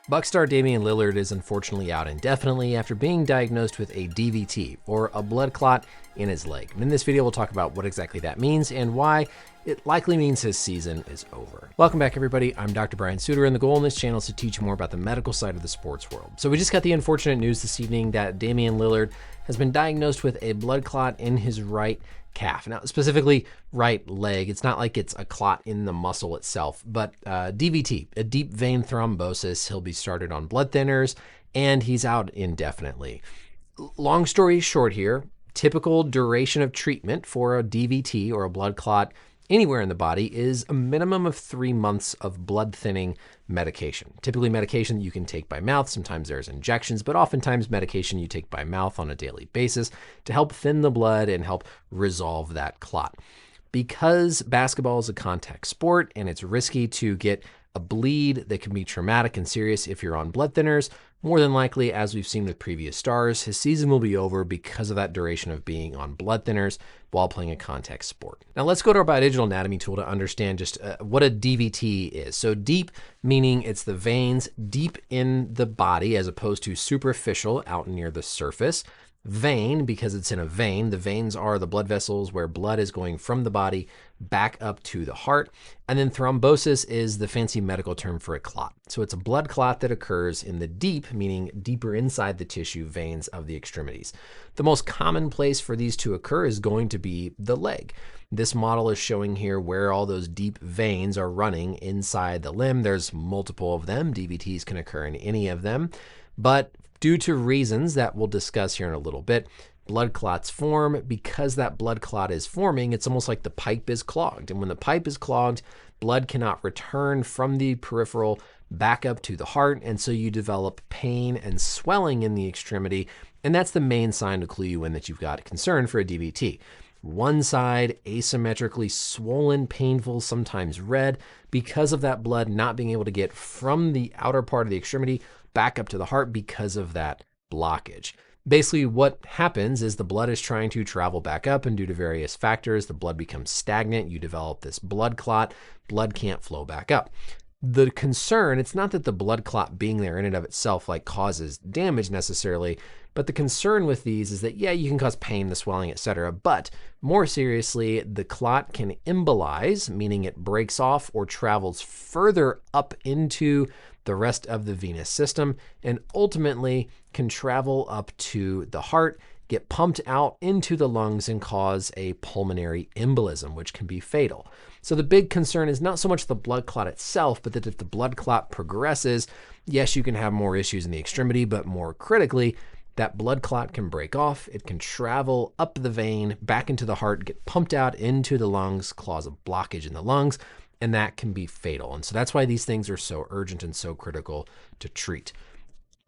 Bucks star Damian Lillard is unfortunately out indefinitely after being diagnosed with a DVT, or a blood clot, in his leg. And in this video, we'll talk about what exactly that means and why it likely means his season is over. Welcome back, everybody. I'm Dr. Brian Sutterer, and the goal in this channel is to teach you more about the medical side of the sports world. So we just got the unfortunate news this evening that Damian Lillard has been diagnosed with a blood clot in his right calf. Now, specifically right leg. It's not like it's a clot in the muscle itself, but DVT, a deep vein thrombosis. He'll be started on blood thinners, and he's out indefinitely. Long story short here, typical duration of treatment for a DVT or a blood clot anywhere in the body is a minimum of 3 months of blood thinning medication. Typically medication that you can take by mouth. Sometimes there's injections, but oftentimes medication you take by mouth on a daily basis to help thin the blood and help resolve that clot. Because basketball is a contact sport and it's risky to get a bleed that can be traumatic and serious if you're on blood thinners, more than likely, as we've seen with previous stars, his season will be over because of that duration of being on blood thinners while playing a contact sport. Now let's go to our biodigital anatomy tool to understand just what a DVT is. So deep, meaning it's the veins deep in the body as opposed to superficial out near the surface. Vein, because it's in a vein. The veins are the blood vessels where blood is going from the body back up to the heart. And then thrombosis is the fancy medical term for a clot. So it's a blood clot that occurs in the deep, meaning deeper inside the tissue veins of the extremities. The most common place for these to occur is going to be the leg. This model is showing here where all those deep veins are running inside the limb. There's multiple of them. DVTs can occur in any of them, but due to reasons that we'll discuss here in a little bit, blood clots form. Because that blood clot is forming, it's almost like the pipe is clogged. And when the pipe is clogged, blood cannot return from the peripheral back up to the heart. And so you develop pain and swelling in the extremity. And that's the main sign to clue you in that you've got a concern for a DVT. One side asymmetrically swollen, painful, sometimes red, because of that blood not being able to get from the outer part of the extremity back up to the heart because of that blockage. Basically, what happens is the blood is trying to travel back up, and due to various factors, the blood becomes stagnant. You develop this blood clot. Blood can't flow back up. The concern, it's not that the blood clot being there in and of itself causes damage necessarily, but the concern with these is that, yeah, you can cause pain, the swelling, etc. But more seriously, the clot can embolize, meaning it breaks off or travels further up into the rest of the venous system, and ultimately can travel up to the heart, get pumped out into the lungs, and cause a pulmonary embolism, which can be fatal. So the big concern is not so much the blood clot itself, but that if the blood clot progresses, yes, you can have more issues in the extremity, but more critically, that blood clot can break off. It can travel up the vein, back into the heart, get pumped out into the lungs, cause a blockage in the lungs, and that can be fatal. And so that's why these things are so urgent and so critical to treat.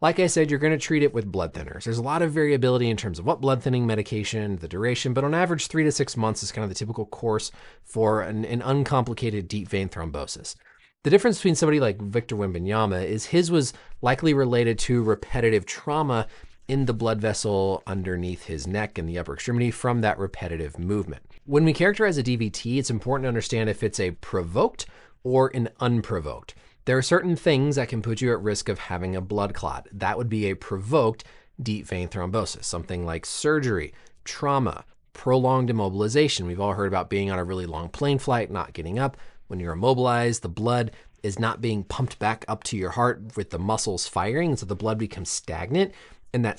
Like I said, you're going to treat it with blood thinners. There's a lot of variability in terms of what blood thinning medication, the duration, but on average 3 to 6 months is kind of the typical course for an uncomplicated deep vein thrombosis. The difference between somebody like Victor Wembanyama is his was likely related to repetitive trauma in the blood vessel underneath his neck and the upper extremity from that repetitive movement. When we characterize a DVT, it's important to understand if it's a provoked or an unprovoked. There are certain things that can put you at risk of having a blood clot. That would be a provoked deep vein thrombosis, something like surgery, trauma, prolonged immobilization. We've all heard about being on a really long plane flight, not getting up. When you're immobilized, the blood is not being pumped back up to your heart with the muscles firing, and so the blood becomes stagnant. And that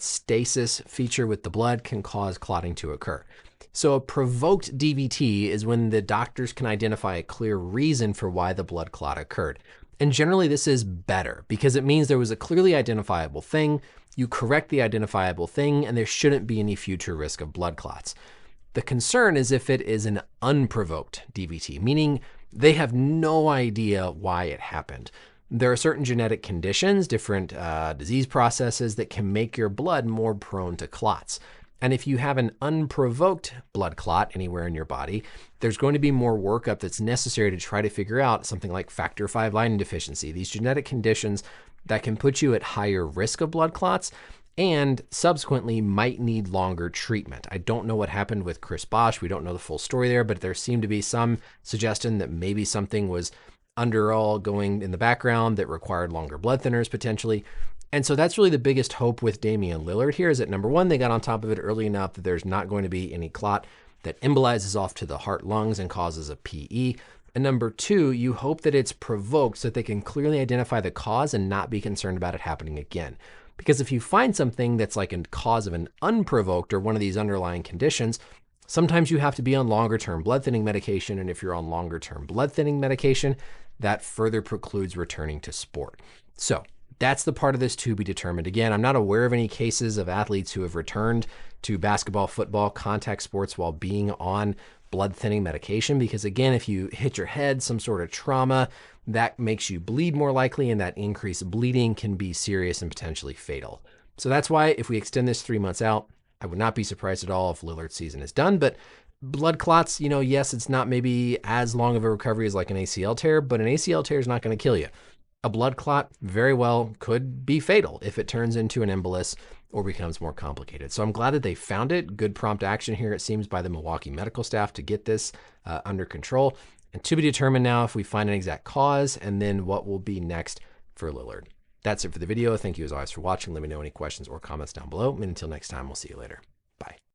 stasis feature with the blood can cause clotting to occur. So a provoked DVT is when the doctors can identify a clear reason for why the blood clot occurred. And generally this is better because it means there was a clearly identifiable thing, you correct the identifiable thing, and there shouldn't be any future risk of blood clots. The concern is if it is an unprovoked DVT, meaning they have no idea why it happened. There are certain genetic conditions, different disease processes that can make your blood more prone to clots. And if you have an unprovoked blood clot anywhere in your body, there's going to be more workup that's necessary to try to figure out something like factor V lining deficiency, these genetic conditions that can put you at higher risk of blood clots and subsequently might need longer treatment. I don't know what happened with Chris Bosh. We don't know the full story there, but there seemed to be some suggestion that maybe something was underall going in the background that required longer blood thinners potentially. And so that's really the biggest hope with Damian Lillard here is that number one, they got on top of it early enough that there's not going to be any clot that embolizes off to the heart lungs and causes a PE. And number two, you hope that it's provoked so that they can clearly identify the cause and not be concerned about it happening again. Because if you find something that's like a cause of an unprovoked or one of these underlying conditions, sometimes you have to be on longer term blood thinning medication. And if you're on longer term blood thinning medication, that further precludes returning to sport. So that's the part of this to be determined. Again, I'm not aware of any cases of athletes who have returned to basketball, football, contact sports while being on blood thinning medication, because again, if you hit your head, some sort of trauma, that makes you bleed more likely, and that increased bleeding can be serious and potentially fatal. So that's why if we extend this 3 months out, I would not be surprised at all if Lillard's season is done. But blood clots, yes, it's not maybe as long of a recovery as like an ACL tear, but an ACL tear is not going to kill you. A blood clot very well could be fatal if it turns into an embolus or becomes more complicated. So I'm glad that they found it. Good prompt action here, it seems, by the Milwaukee medical staff to get this under control. And to be determined now if we find an exact cause and then what will be next for Lillard. That's it for the video. Thank you as always for watching. Let me know any questions or comments down below. And until next time, we'll see you later. Bye.